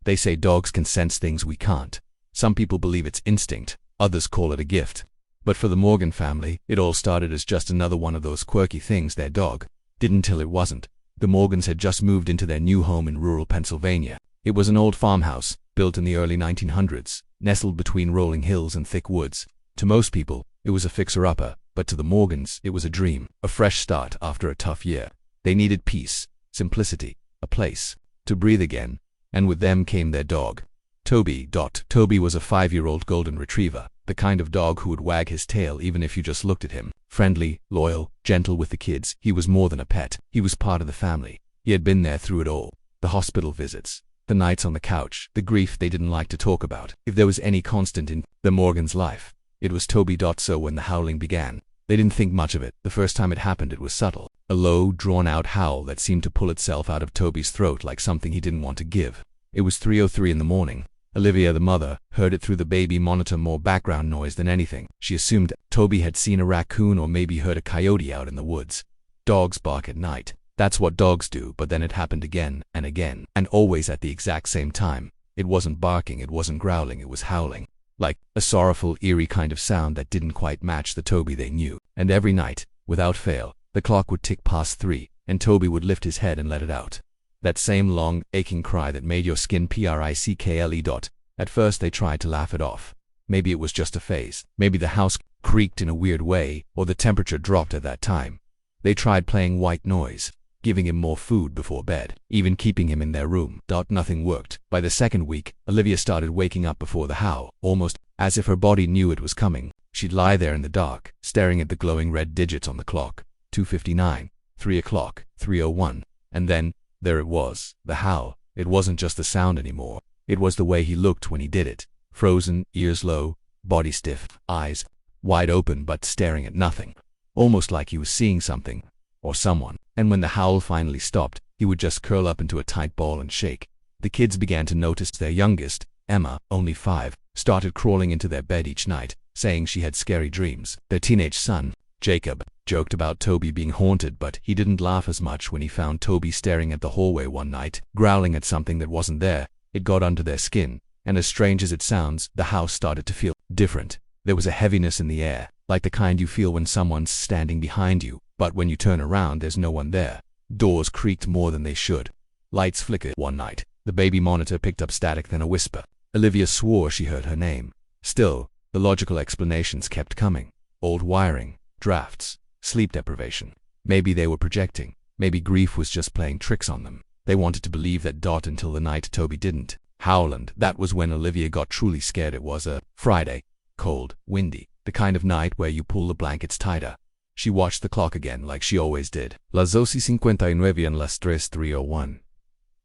They say dogs can sense things we can't. Some people believe it's instinct, others call it a gift. But for the Morgan family, it all started as just another one of those quirky things their dog did until it wasn't. The Morgans had just moved into their new home in rural Pennsylvania. It was an old farmhouse, built in the early 1900s, nestled between rolling hills and thick woods. To most people, it was a fixer-upper, but to the Morgans, it was a dream, a fresh start after a tough year. They needed peace, simplicity, a place to breathe again, and with them came their dog, Toby. Toby was a 5-year-old golden retriever, the kind of dog who would wag his tail even if you just looked at him. Friendly, loyal, gentle with the kids, he was more than a pet. He was part of the family. He had been there through it all. The hospital visits, the nights on the couch, the grief they didn't like to talk about. If there was any constant in the Morgans' life, it was Toby. So when the howling began, they didn't think much of it. The first time it happened, it was subtle. A low, drawn-out howl that seemed to pull itself out of Toby's throat like something he didn't want to give. It was 3:03 in the morning. Olivia, the mother, heard it through the baby monitor, more background noise than anything. She assumed Toby had seen a raccoon or maybe heard a coyote out in the woods. Dogs bark at night. That's what dogs do, but then it happened again, and always at the exact same time. It wasn't barking, it wasn't growling, it was howling. Like a sorrowful, eerie kind of sound that didn't quite match the Toby they knew. And every night, without fail, the clock would tick past 3, and Toby would lift his head and let it out. That same long, aching cry that made your skin prickle. At first they tried to laugh it off. Maybe it was just a phase. Maybe the house creaked in a weird way, or the temperature dropped at that time. They tried playing white noise, giving him more food before bed, even keeping him in their room. Nothing worked. By the second week, Olivia started waking up before the howl, almost as if her body knew it was coming. She'd lie there in the dark, staring at the glowing red digits on the clock. 2:59, 3 o'clock, 3:01, and then, there it was, the howl. It wasn't just the sound anymore. It was the way he looked when he did it. Frozen, ears low, body stiff, eyes wide open but staring at nothing. Almost like he was seeing something, or someone. And when the howl finally stopped, he would just curl up into a tight ball and shake. The kids began to notice their youngest, Emma, only 5, started crawling into their bed each night, saying she had scary dreams. Their teenage son, Jacob, joked about Toby being haunted, but he didn't laugh as much when he found Toby staring at the hallway one night, growling at something that wasn't there. It got under their skin, and as strange as it sounds, the house started to feel different. There was a heaviness in the air, like the kind you feel when someone's standing behind you, but when you turn around there's no one there. Doors creaked more than they should. Lights flickered. One night, the baby monitor picked up static, then a whisper. Olivia swore she heard her name. Still, the logical explanations kept coming. Old wiring, drafts, sleep deprivation. Maybe they were projecting. Maybe grief was just playing tricks on them. They wanted to believe that until the night Toby didn't. Howland. That was when Olivia got truly scared. It was a Friday. Cold, windy, the kind of night where you pull the blankets tighter. She watched the clock again like she always did. Las 12:59 and las 3:01.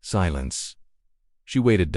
Silence. She waited.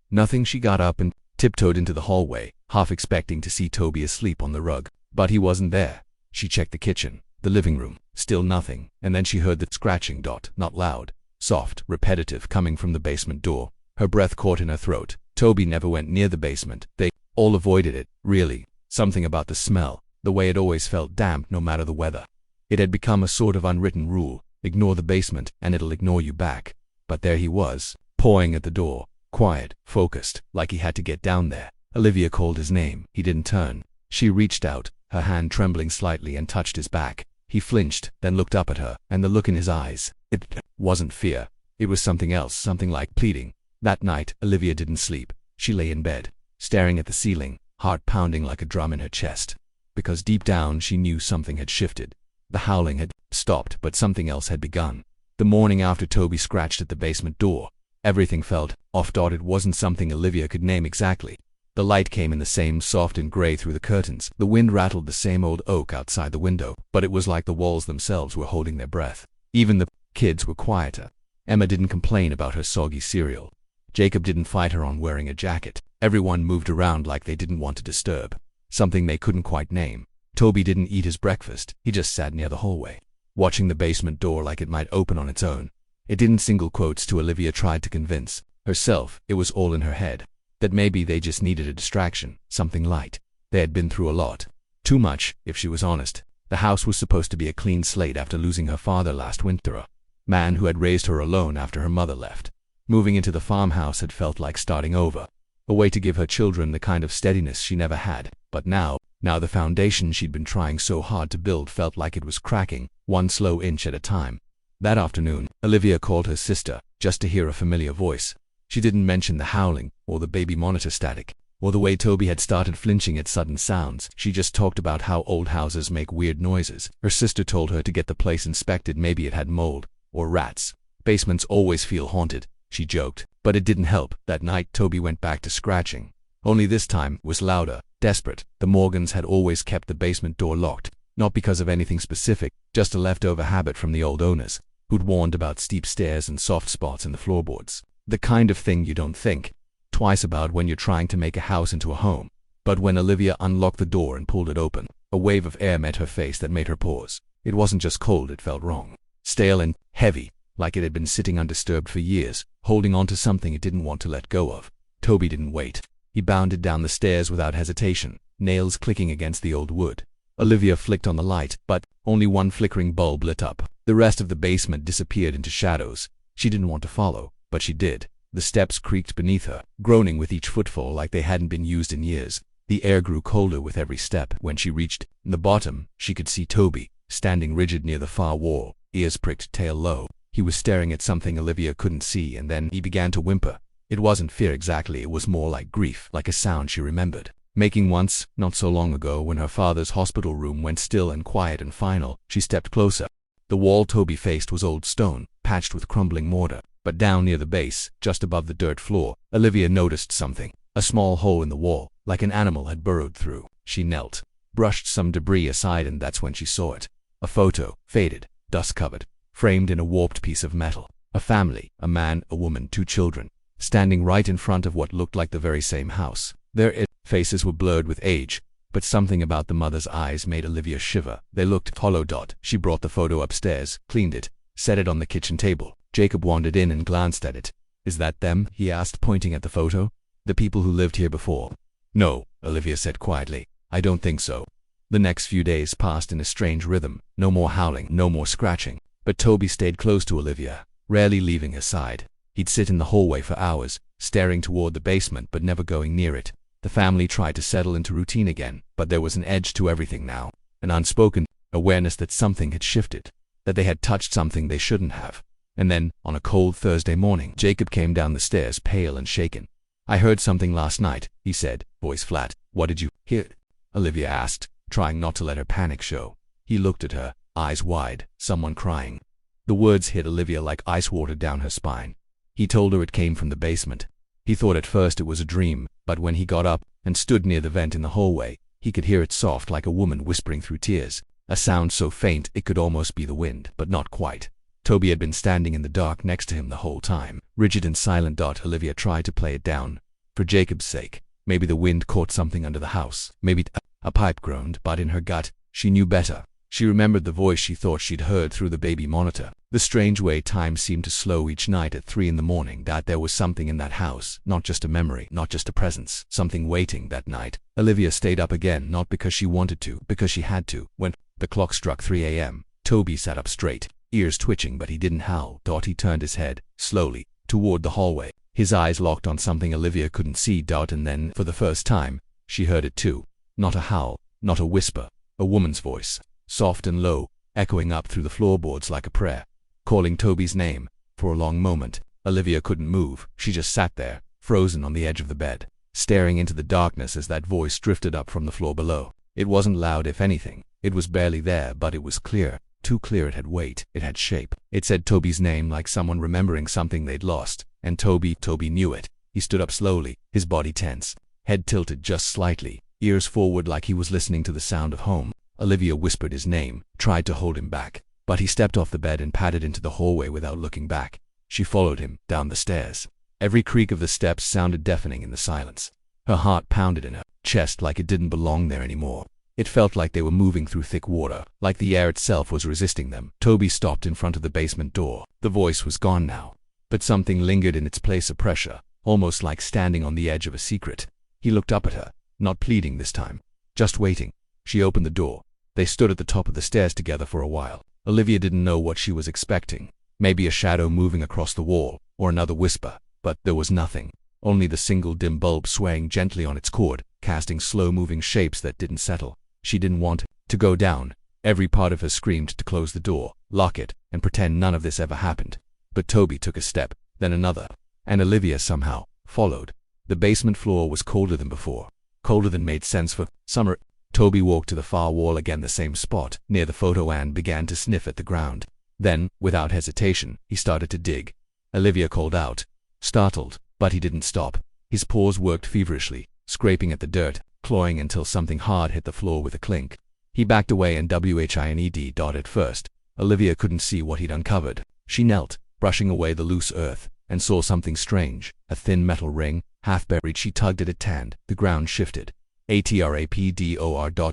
Nothing. She got up and tiptoed into the hallway, half expecting to see Toby asleep on the rug. But he wasn't there. She checked the kitchen, the living room, still nothing, and then she heard the scratching. Not loud. Soft, repetitive, coming from the basement door. Her breath caught in her throat. Toby never went near the basement. They all avoided it, really. Something about the smell, the way it always felt damp no matter the weather. It had become a sort of unwritten rule. Ignore the basement and it'll ignore you back. But there he was, pawing at the door, quiet, focused, like he had to get down there. Olivia called his name. He didn't turn. She reached out, her hand trembling slightly, and touched his back. He flinched, then looked up at her, and the look in his eyes, it wasn't fear. It was something else, something like pleading. That night, Olivia didn't sleep. She lay in bed, staring at the ceiling, heart pounding like a drum in her chest. Because deep down she knew something had shifted. The howling had stopped, but something else had begun. The morning after Toby scratched at the basement door, everything felt off. It wasn't something Olivia could name exactly. The light came in the same soft and gray through the curtains. The wind rattled the same old oak outside the window, but it was like the walls themselves were holding their breath. Even the kids were quieter. Emma didn't complain about her soggy cereal. Jacob didn't fight her on wearing a jacket. Everyone moved around like they didn't want to disturb something they couldn't quite name. Toby didn't eat his breakfast. He just sat near the hallway, watching the basement door like it might open on its own. It didn't. Single quotes to Olivia tried to convince herself it was all in her head. That maybe they just needed a distraction, something light. They had been through a lot. Too much, if she was honest. The house was supposed to be a clean slate after losing her father last winter, a man who had raised her alone after her mother left. Moving into the farmhouse had felt like starting over, a way to give her children the kind of steadiness she never had. But now the foundation she'd been trying so hard to build felt like it was cracking, one slow inch at a time. That afternoon, Olivia called her sister, just to hear a familiar voice. She didn't mention the howling, or the baby monitor static, or the way Toby had started flinching at sudden sounds. She just talked about how old houses make weird noises. Her sister told her to get the place inspected, maybe it had mold, or rats. Basements always feel haunted, she joked. But it didn't help. That night Toby went back to scratching. Only this time it was louder, desperate. The Morgans had always kept the basement door locked, not because of anything specific, just a leftover habit from the old owners, who'd warned about steep stairs and soft spots in the floorboards. The kind of thing you don't think twice about when you're trying to make a house into a home. But when Olivia unlocked the door and pulled it open, a wave of air met her face that made her pause. It wasn't just cold, it felt wrong. Stale and heavy, like it had been sitting undisturbed for years, holding on to something it didn't want to let go of. Toby didn't wait. He bounded down the stairs without hesitation, nails clicking against the old wood. Olivia flicked on the light, but only one flickering bulb lit up. The rest of the basement disappeared into shadows. She didn't want to follow, but she did. The steps creaked beneath her, groaning with each footfall like they hadn't been used in years. The air grew colder with every step. When she reached the bottom, she could see Toby, standing rigid near the far wall, ears pricked, tail low. He was staring at something Olivia couldn't see, and then he began to whimper. It wasn't fear exactly, it was more like grief, like a sound she remembered making once, not so long ago, when her father's hospital room went still and quiet and final. She stepped closer. The wall Toby faced was old stone, patched with crumbling mortar. But down near the base, just above the dirt floor, Olivia noticed something. A small hole in the wall, like an animal had burrowed through. She knelt, brushed some debris aside, and that's when she saw it. A photo, faded, dust-covered, framed in a warped piece of metal. A family, a man, a woman, 2 children, standing right in front of what looked like the very same house. Their faces were blurred with age, but something about the mother's eyes made Olivia shiver. They looked hollow. She brought the photo upstairs, cleaned it, set it on the kitchen table. Jacob wandered in and glanced at it. "Is that them?" he asked, pointing at the photo. "The people who lived here before?" "No," Olivia said quietly. "I don't think so." The next few days passed in a strange rhythm. No more howling, no more scratching. But Toby stayed close to Olivia, rarely leaving her side. He'd sit in the hallway for hours, staring toward the basement but never going near it. The family tried to settle into routine again, but there was an edge to everything now, an unspoken awareness that something had shifted, that they had touched something they shouldn't have. And then, on a cold Thursday morning, Jacob came down the stairs, pale and shaken. "I heard something last night," he said, voice flat. "What did you hear?" Olivia asked, trying not to let her panic show. He looked at her, eyes wide. "Someone crying." The words hit Olivia like ice water down her spine. He told her it came from the basement. He thought at first it was a dream, but when he got up and stood near the vent in the hallway, he could hear it soft, like a woman whispering through tears. A sound so faint it could almost be the wind, but not quite. Toby had been standing in the dark next to him the whole time, rigid and silent. Olivia tried to play it down. For Jacob's sake. Maybe the wind caught something under the house. Maybe a pipe groaned, but in her gut, she knew better. She remembered the voice she thought she'd heard through the baby monitor. The strange way time seemed to slow each night at 3 in the morning. That there was something in that house, not just a memory, not just a presence, something waiting that night. Olivia stayed up again, not because she wanted to, because she had to. When the clock struck 3 a.m., Toby sat up straight, ears twitching, but he didn't howl. He turned his head, slowly, toward the hallway. His eyes locked on something Olivia couldn't see. And then, for the first time, she heard it too. Not a howl, not a whisper, a woman's voice, soft and low, echoing up through the floorboards like a prayer, calling Toby's name. For a long moment, Olivia couldn't move. She just sat there, frozen on the edge of the bed, staring into the darkness as that voice drifted up from the floor below. It wasn't loud, if anything. It was barely there, but it was clear. Too clear. It had weight. It had shape. It said Toby's name like someone remembering something they'd lost. And Toby knew it. He stood up slowly, his body tense, head tilted just slightly, ears forward like he was listening to the sound of home. Olivia whispered his name, tried to hold him back, but he stepped off the bed and padded into the hallway without looking back. She followed him, down the stairs. Every creak of the steps sounded deafening in the silence. Her heart pounded in her chest like it didn't belong there anymore. It felt like they were moving through thick water, like the air itself was resisting them. Toby stopped in front of the basement door. The voice was gone now, but something lingered in its place, of pressure, almost like standing on the edge of a secret. He looked up at her, not pleading this time, just waiting. She opened the door. They stood at the top of the stairs together for a while. Olivia didn't know what she was expecting. Maybe a shadow moving across the wall, or another whisper, but there was nothing. Only the single dim bulb swaying gently on its cord, casting slow-moving shapes that didn't settle. She didn't want to go down. Every part of her screamed to close the door, lock it, and pretend none of this ever happened. But Toby took a step, then another, and Olivia somehow followed. The basement floor was colder than before, colder than made sense for summer. Toby walked to the far wall again, the same spot, near the photo, and began to sniff at the ground. Then, without hesitation, he started to dig. Olivia called out, startled, but he didn't stop. His paws worked feverishly, scraping at the dirt, clawing until something hard hit the floor with a clink. He backed away and whined. At first, Olivia couldn't see what he'd uncovered. She knelt, brushing away the loose earth, and saw something strange, a thin metal ring, half buried. She tugged at it and the ground shifted.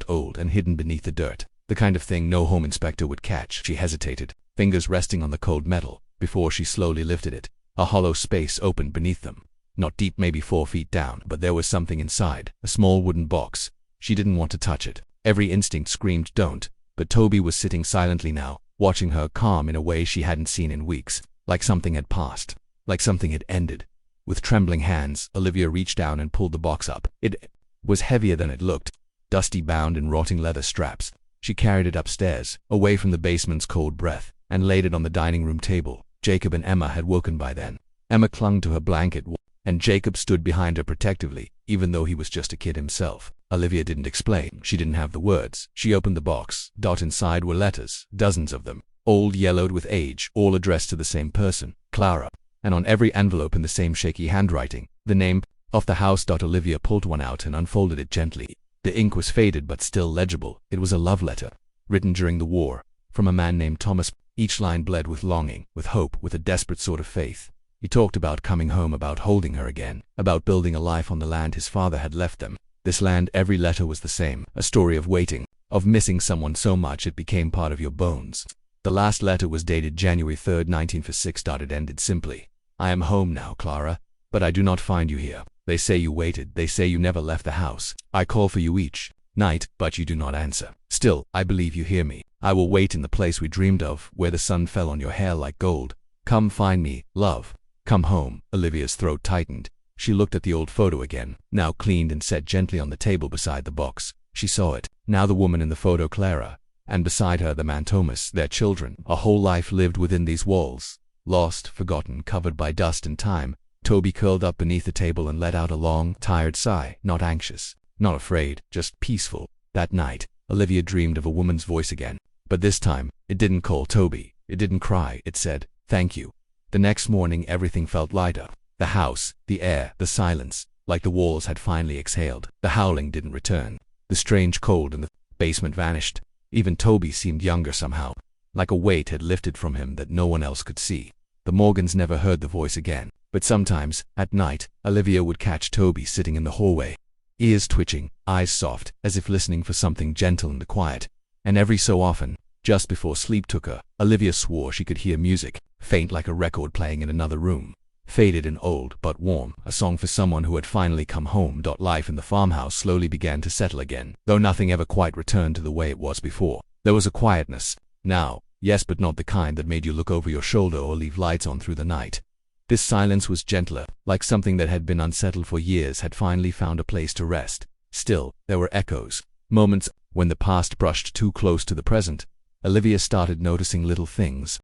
Old and hidden beneath the dirt. The kind of thing no home inspector would catch. She hesitated, fingers resting on the cold metal, before she slowly lifted it. A hollow space opened beneath them. Not deep, maybe 4 feet down, but there was something inside, a small wooden box. She didn't want to touch it. Every instinct screamed don't, but Toby was sitting silently now, watching her, calm in a way she hadn't seen in weeks, like something had passed, like something had ended. With trembling hands, Olivia reached down and pulled the box up. It was heavier than it looked, dusty, bound in rotting leather straps. She carried it upstairs, away from the basement's cold breath, and laid it on the dining room table. Jacob and Emma had woken by then. Emma clung to her blanket, and Jacob stood behind her protectively, even though he was just a kid himself. Olivia didn't explain. She didn't have the words. She opened the box. Inside were letters, dozens of them, old, yellowed with age, all addressed to the same person, Clara, and on every envelope in the same shaky handwriting, the name of the house. Olivia pulled one out and unfolded it gently. The ink was faded but still legible. It was a love letter, written during the war, from a man named Thomas. Each line bled with longing, with hope, with a desperate sort of faith. He talked about coming home, about holding her again, about building a life on the land his father had left them. This land, every letter was the same, a story of waiting, of missing someone so much it became part of your bones. The last letter was dated January 3rd, 1946. It ended simply, I am home now, Clara, but I do not find you here. They say you waited, they say you never left the house. I call for you each night, but you do not answer. Still, I believe you hear me. I will wait in the place we dreamed of, where the sun fell on your hair like gold. Come find me, love. Come home. Olivia's throat tightened. She looked at the old photo again, now cleaned and set gently on the table beside the box. She saw it. Now the woman in the photo, Clara, and beside her the man Thomas, their children. A whole life lived within these walls. Lost, forgotten, covered by dust and time. Toby curled up beneath the table and let out a long, tired sigh. Not anxious, not afraid, just peaceful. That night, Olivia dreamed of a woman's voice again. But this time, it didn't call Toby. It didn't cry. It said, thank you. The next morning everything felt lighter. The house, the air, the silence, like the walls had finally exhaled. The howling didn't return. The strange cold in the basement vanished. Even Toby seemed younger somehow, like a weight had lifted from him that no one else could see. The Morgans never heard the voice again, but sometimes, at night, Olivia would catch Toby sitting in the hallway, ears twitching, eyes soft, as if listening for something gentle in the quiet. And every so often, just before sleep took her, Olivia swore she could hear music, faint like a record playing in another room. Faded and old, but warm, a song for someone who had finally come home. Life in the farmhouse slowly began to settle again, though nothing ever quite returned to the way it was before. There was a quietness, now, yes, but not the kind that made you look over your shoulder or leave lights on through the night. This silence was gentler, like something that had been unsettled for years had finally found a place to rest. Still, there were echoes, moments when the past brushed too close to the present. Olivia started noticing little things.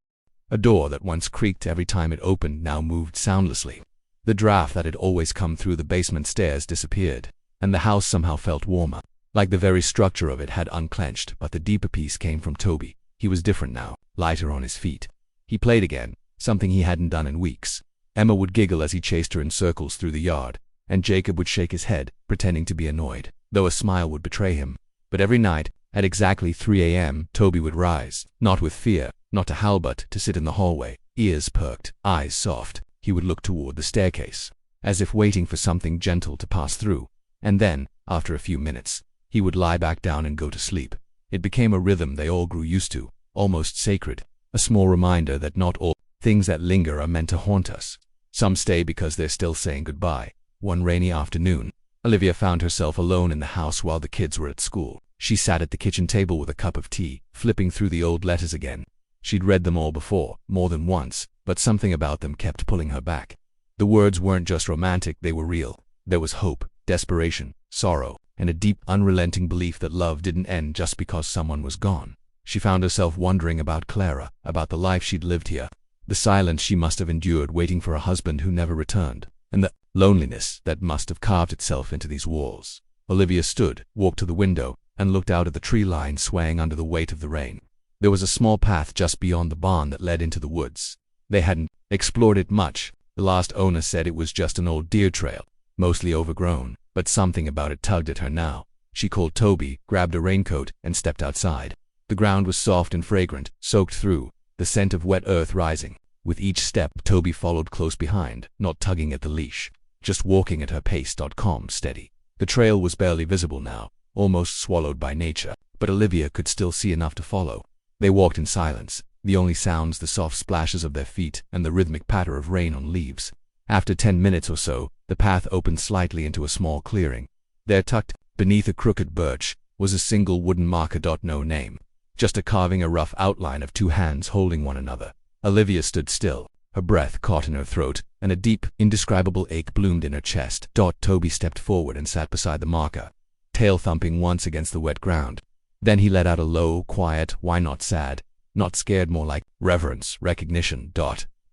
A door that once creaked every time it opened now moved soundlessly. The draft that had always come through the basement stairs disappeared, and the house somehow felt warmer, like the very structure of it had unclenched. But the deeper peace came from Toby. He was different now, lighter on his feet. He played again, something he hadn't done in weeks. Emma would giggle as he chased her in circles through the yard, and Jacob would shake his head, pretending to be annoyed, though a smile would betray him. But every night, at exactly 3 a.m., Toby would rise, not with fear, not to howl, but to sit in the hallway, ears perked, eyes soft. He would look toward the staircase, as if waiting for something gentle to pass through, and then, after a few minutes, he would lie back down and go to sleep. It became a rhythm they all grew used to, almost sacred, a small reminder that not all things that linger are meant to haunt us. Some stay because they're still saying goodbye. One rainy afternoon, Olivia found herself alone in the house while the kids were at school. She sat at the kitchen table with a cup of tea, flipping through the old letters again. She'd read them all before, more than once, but something about them kept pulling her back. The words weren't just romantic, they were real. There was hope, desperation, sorrow, and a deep, unrelenting belief that love didn't end just because someone was gone. She found herself wondering about Clara, about the life she'd lived here, the silence she must have endured waiting for a husband who never returned, and the loneliness that must have carved itself into these walls. Olivia stood, walked to the window, and looked out at the tree line swaying under the weight of the rain. There was a small path just beyond the barn that led into the woods. They hadn't explored it much. The last owner said it was just an old deer trail, mostly overgrown, but something about it tugged at her now. She called Toby, grabbed a raincoat, and stepped outside. The ground was soft and fragrant, soaked through, the scent of wet earth rising. With each step, Toby followed close behind, not tugging at the leash, just walking at her pace. Calm, steady. The trail was barely visible now, almost swallowed by nature, but Olivia could still see enough to follow. They walked in silence, the only sounds the soft splashes of their feet and the rhythmic patter of rain on leaves. After 10 minutes or so, the path opened slightly into a small clearing. There, tucked beneath a crooked birch, was a single wooden marker. No name, just a carving, a rough outline of two hands holding one another. Olivia stood still, her breath caught in her throat, and a deep, indescribable ache bloomed in her chest. Toby stepped forward and sat beside the marker, tail thumping once against the wet ground. Then he let out a low, quiet, "Why not?" sad, not scared, more like reverence, recognition.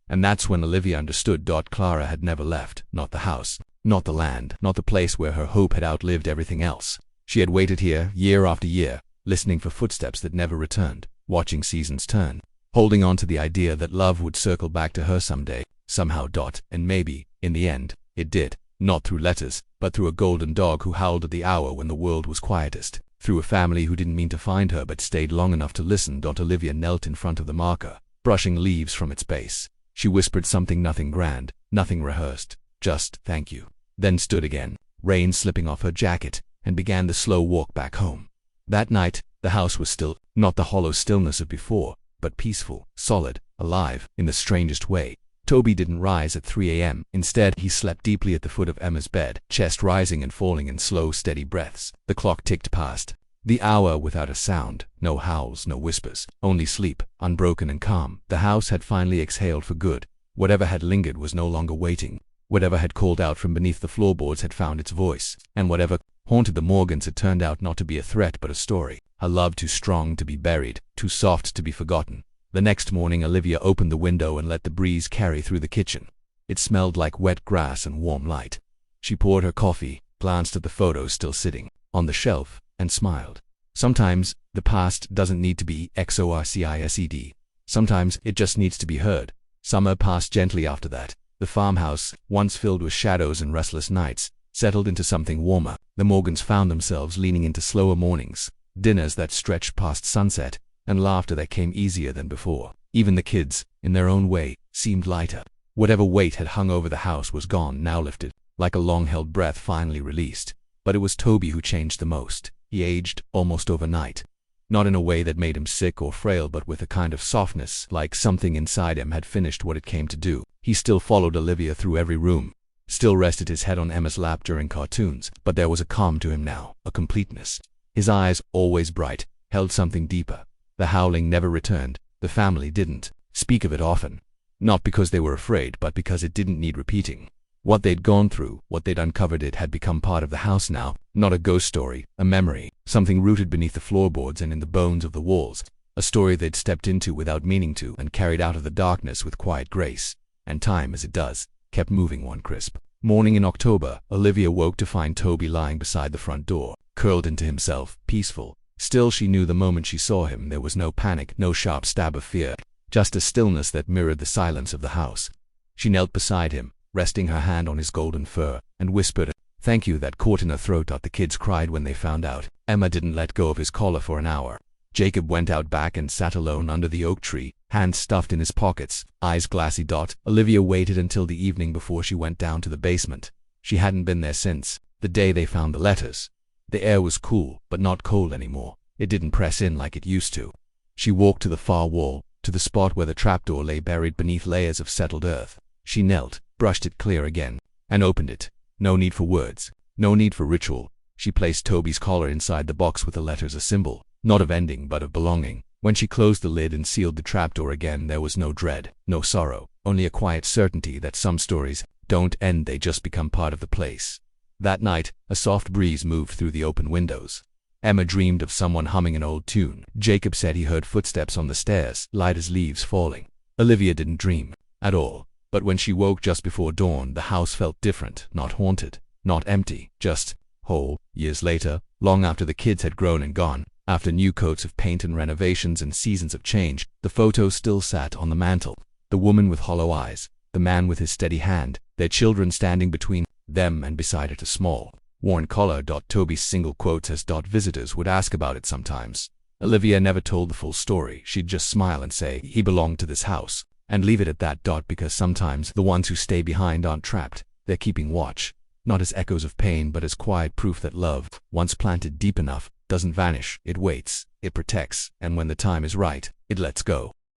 And that's when Olivia understood. Clara had never left, not the house, not the land, not the place where her hope had outlived everything else. She had waited here, year after year, listening for footsteps that never returned, watching seasons turn, holding on to the idea that love would circle back to her someday, somehow. And maybe, in the end, it did. Not through letters, but through a golden dog who howled at the hour when the world was quietest. Through a family who didn't mean to find her but stayed long enough to listen. Olivia knelt in front of the marker, brushing leaves from its base. She whispered something, nothing grand, nothing rehearsed, just "thank you." Then stood again, rain slipping off her jacket, and began the slow walk back home. That night, the house was still, not the hollow stillness of before, but peaceful, solid, alive, in the strangest way. Toby didn't rise at 3 a.m. Instead, he slept deeply at the foot of Emma's bed, chest rising and falling in slow, steady breaths. The clock ticked past the hour without a sound, no howls, no whispers, only sleep, unbroken and calm. The house had finally exhaled for good. Whatever had lingered was no longer waiting. Whatever had called out from beneath the floorboards had found its voice, and whatever haunted the Morgans had turned out not to be a threat but a story. A love too strong to be buried, too soft to be forgotten. The next morning, Olivia opened the window and let the breeze carry through the kitchen. It smelled like wet grass and warm light. She poured her coffee, glanced at the photos still sitting on the shelf, and smiled. Sometimes, the past doesn't need to be exorcised. Sometimes, it just needs to be heard. Summer passed gently after that. The farmhouse, once filled with shadows and restless nights, settled into something warmer. The Morgans found themselves leaning into slower mornings, dinners that stretched past sunset, and laughter that came easier than before. Even the kids, in their own way, seemed lighter. Whatever weight had hung over the house was gone, now lifted, like a long-held breath finally released. But it was Toby who changed the most. He aged almost overnight. Not in a way that made him sick or frail, but with a kind of softness, like something inside him had finished what it came to do. He still followed Olivia through every room, still rested his head on Emma's lap during cartoons, but there was a calm to him now, a completeness. His eyes, always bright, held something deeper. The howling never returned. The family didn't speak of it often. Not because they were afraid, but because it didn't need repeating. What they'd gone through, what they'd uncovered, it had become part of the house now. Not a ghost story, a memory, something rooted beneath the floorboards and in the bones of the walls. A story they'd stepped into without meaning to, and carried out of the darkness with quiet grace. And time, as it does, kept moving one crisp morning in October. Olivia woke to find Toby lying beside the front door, curled into himself, peaceful. Still, she knew the moment she saw him there was no panic, no sharp stab of fear, just a stillness that mirrored the silence of the house. She knelt beside him, resting her hand on his golden fur, and whispered, "Thank you," that caught in her throat. The kids cried when they found out. Emma didn't let go of his collar for an hour. Jacob went out back and sat alone under the oak tree, hands stuffed in his pockets, eyes glassy. Olivia waited until the evening before she went down to the basement. She hadn't been there since the day they found the letters. The air was cool, but not cold anymore. It didn't press in like it used to. She walked to the far wall, to the spot where the trapdoor lay buried beneath layers of settled earth. She knelt, brushed it clear again, and opened it. No need for words, no need for ritual. She placed Toby's collar inside the box with the letters, a symbol, not of ending but of belonging. When she closed the lid and sealed the trapdoor again, there was no dread, no sorrow, only a quiet certainty that some stories don't end, they just become part of the place. That night, a soft breeze moved through the open windows. Emma dreamed of someone humming an old tune. Jacob said he heard footsteps on the stairs, light as leaves falling. Olivia didn't dream at all, but when she woke just before dawn, the house felt different, not haunted, not empty, just whole. Years later, long after the kids had grown and gone, after new coats of paint and renovations and seasons of change, the photo still sat on the mantel. The woman with hollow eyes, the man with his steady hand, their children standing between them, and beside it a small, worn collar. Toby's single quote says. Visitors would ask about it sometimes. Olivia never told the full story. She'd just smile and say, he belonged to this house, and leave it at that. Because sometimes the ones who stay behind aren't trapped, they're keeping watch, not as echoes of pain but as quiet proof that love, once planted deep enough, doesn't vanish. It waits, it protects, and when the time is right, it lets go.